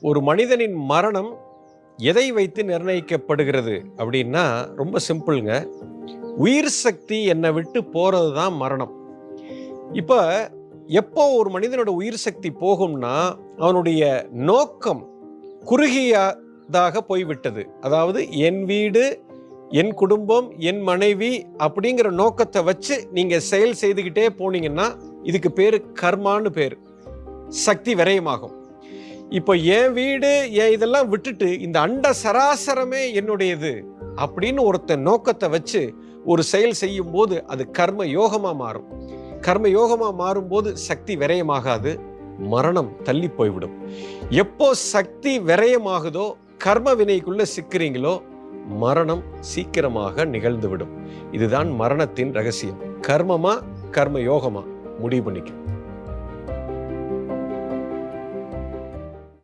ஒரு மனிதனின் மரணம் எதை வைத்து நிர்ணயிக்கப்படுகிறது அப்படின்னா ரொம்ப சிம்பிளுங்க. உயிர் சக்தி என்னை விட்டு போறது தான் மரணம். இப்போ எப்போ ஒரு மனிதனோட உயிர் சக்தி போகும்னா அவனுடைய நோக்கம் குறுகியதாக போய்விட்டது. அதாவது என் வீடு, என் குடும்பம், என் மனைவி அப்படிங்கிற நோக்கத்தை வச்சு நீங்க செயல் செய்துக்கிட்டே போனீங்கன்னா இதுக்கு பேரு கர்மான்னு பேரு. சக்தி விரயமாகும். இப்போ என் வீடு என் இதெல்லாம் விட்டுட்டு இந்த அண்ட சராசரமே என்னுடையது அப்படின்னு ஒருத்தன் நோக்கத்தை வச்சு ஒரு செயல் செய்யும் போது அது கர்ம யோகமா மாறும். கர்ம யோகமா மாறும்போது சக்தி விரயமாகாது, மரணம் தள்ளி போய்விடும். எப்போ சக்தி விரயமாகுதோ, கர்ம வினைக்குள்ள சிக்கிறீங்களோ, மரணம் சீக்கிரமாக நிகழ்ந்துவிடும். இதுதான் மரணத்தின் ரகசியம். கர்மமா கர்ம யோகமா முடிவு பண்ணிக்க.